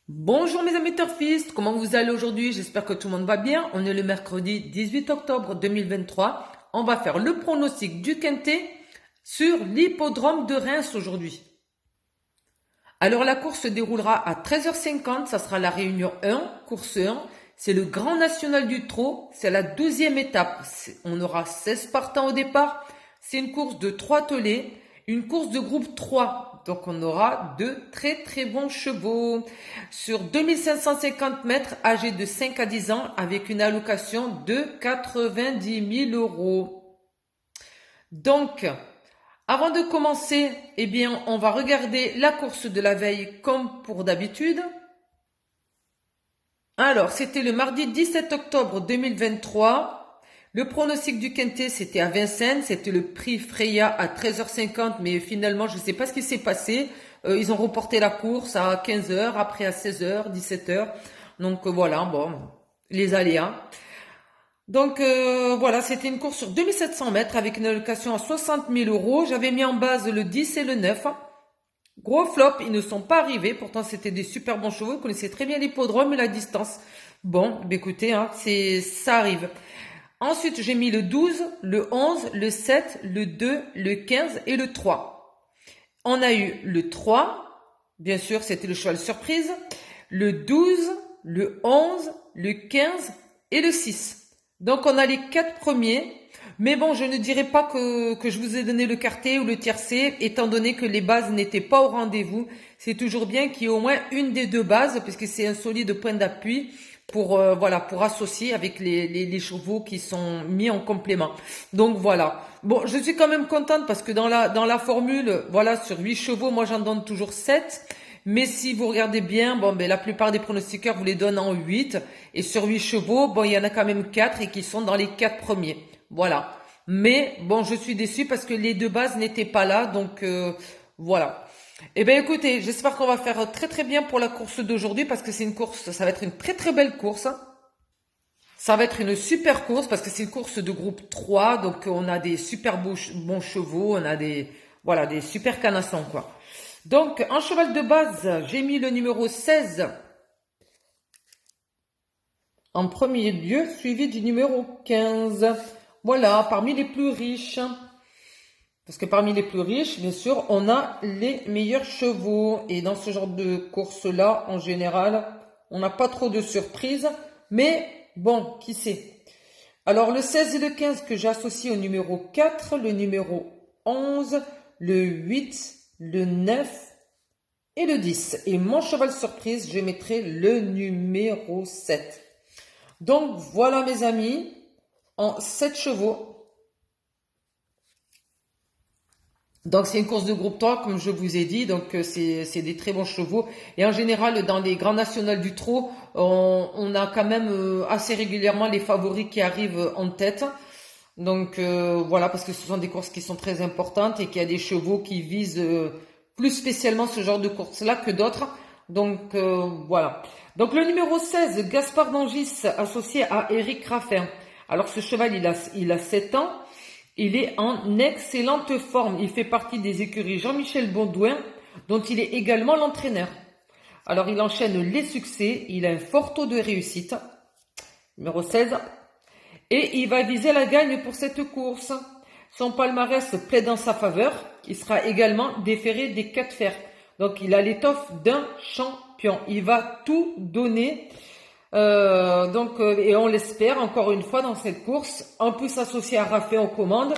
Bonjour mes amis turfistes, comment vous allez aujourd'hui? J'espère que tout le monde va bien. On est le mercredi 18 octobre 2023. On va faire le pronostic du Quintet sur l'hippodrome de Reims aujourd'hui. Alors la course se déroulera à 13h50, ça sera la réunion 1, course 1. C'est le Grand National du Trot, c'est la 12e étape. On aura 16 partants au départ. C'est une course de 3 tolets, une course de groupe 3. Donc on aura de très très bons chevaux. Sur 2550 mètres, âgés de 5 à 10 ans, avec une allocation de 90 000 euros. Donc, avant de commencer, eh bien, on va regarder la course de la veille comme pour d'habitude. Alors, c'était le mardi 17 octobre 2023. Le pronostic du Quintet, c'était à Vincennes. C'était le prix Freya à 13h50, mais finalement, je ne sais pas ce qui s'est passé. Ils ont reporté la course à 15h, après à 16h, 17h. Donc voilà, bon, les aléas. Donc voilà, c'était une course sur 2700 mètres avec une allocation à 60 000 euros. J'avais mis en base le 10 et le 9. Gros flop, ils ne sont pas arrivés. Pourtant, c'était des super bons chevaux. Ils connaissaient très bien l'hippodrome et la distance. Bon, écoutez, hein, ça arrive. Ensuite, j'ai mis le 12, le 11, le 7, le 2, le 15 et le 3. On a eu le 3, bien sûr, c'était le cheval surprise, le 12, le 11, le 15 et le 6. Donc, on a les 4 premiers. Mais bon, je ne dirais pas que je vous ai donné le quartet ou le tiercé, étant donné que les bases n'étaient pas au rendez-vous. C'est toujours bien qu'il y ait au moins une des deux bases, puisque c'est un solide point d'appui pour voilà, pour associer avec les chevaux qui sont mis en complément. Donc voilà. Bon, je suis quand même contente parce que dans la formule, voilà, sur 8 chevaux, moi j'en donne toujours 7. Mais si vous regardez bien, bon, ben, la plupart des pronostiqueurs vous les donnent en 8. Et sur 8 chevaux, bon, il y en a quand même 4 et qui sont dans les 4 premiers. Voilà. Mais bon, je suis déçue parce que les deux bases n'étaient pas là. Donc voilà. Eh bien écoutez, j'espère qu'on va faire très très bien pour la course d'aujourd'hui parce que c'est une course, ça va être une très très belle course. Ça va être une super course parce que c'est une course de groupe 3. Donc on a des super bons chevaux, on a voilà, des super canassons quoi. Donc, en cheval de base, j'ai mis le numéro 16 en premier lieu, suivi du numéro 15. Voilà, parmi les plus riches. Parce que parmi les plus riches, bien sûr, on a les meilleurs chevaux. Et dans ce genre de course-là, en général, on n'a pas trop de surprises. Mais bon, qui sait. Alors, le 16 et le 15 que j'associe au numéro 4, le numéro 11, le 8, le 9 et le 10. Et mon cheval surprise, je mettrai le numéro 7. Donc voilà mes amis, en 7 chevaux. Donc c'est une course de groupe 3 comme je vous ai dit, donc c'est des très bons chevaux. Et en général dans les grands nationales du trot, on a quand même assez régulièrement les favoris qui arrivent en tête. Donc voilà, parce que ce sont des courses qui sont très importantes et qu'il y a des chevaux qui visent plus spécialement ce genre de course-là que d'autres. Donc voilà. Donc le numéro 16, Gaspard d'Angis, associé à Éric Raffin. Alors ce cheval, il a 7 ans. Il est en excellente forme. Il fait partie des écuries Jean-Michel Baudouin, dont il est également l'entraîneur. Alors il enchaîne les succès. Il a un fort taux de réussite. Numéro 16. Et il va viser la gagne pour cette course. Son palmarès plaide en sa faveur. Il sera également déféré des 4 fers. Donc il a l'étoffe d'un champion. Il va tout donner. Et on l'espère encore une fois dans cette course. En plus associé à Raphaël aux commandes.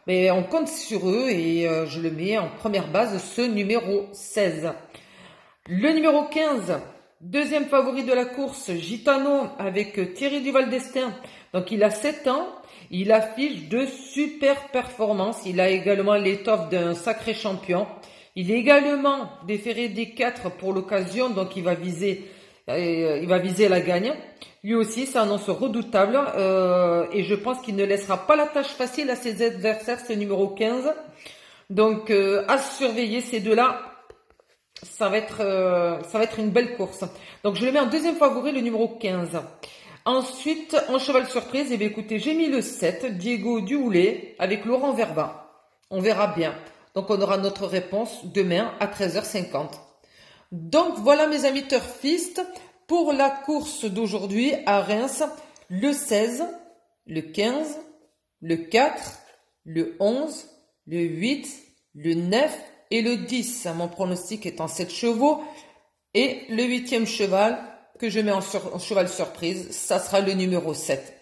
Mais on compte sur eux et je le mets en première base, ce numéro 16. Le numéro 15, deuxième favori de la course, Gitano avec Thierry Duval d'Estaing. Donc il a 7 ans, il affiche de super performances. Il a également l'étoffe d'un sacré champion. Il est également déféré des 4 pour l'occasion, donc il va viser la gagne. Lui aussi, ça annonce redoutable et je pense qu'il ne laissera pas la tâche facile à ses adversaires, c'est numéro 15. Donc à surveiller ces deux-là. Ça va être une belle course. Donc je le mets en deuxième favori, le numéro 15. Ensuite, en cheval surprise, eh bien, écoutez, j'ai mis le 7, Diego Duhoulet, avec Laurent Verba. On verra bien. Donc on aura notre réponse demain à 13h50. Donc voilà mes amis turfistes pour la course d'aujourd'hui à Reims, le 16, le 15, le 4, le 11, le 8, le 9 et le 10. Mon pronostic est en 7 chevaux et le 8e cheval que je mets en cheval surprise, ça sera le numéro 7.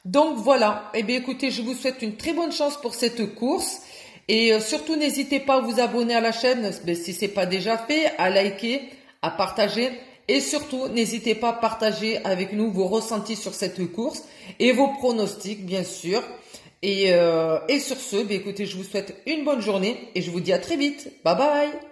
Donc voilà, eh bien écoutez, je vous souhaite une très bonne chance pour cette course. Et surtout, n'hésitez pas à vous abonner à la chaîne, si ce n'est pas déjà fait, à liker, à partager. Et surtout, n'hésitez pas à partager avec nous vos ressentis sur cette course et vos pronostics, bien sûr. Et sur ce, écoutez, je vous souhaite une bonne journée et je vous dis à très vite. Bye bye!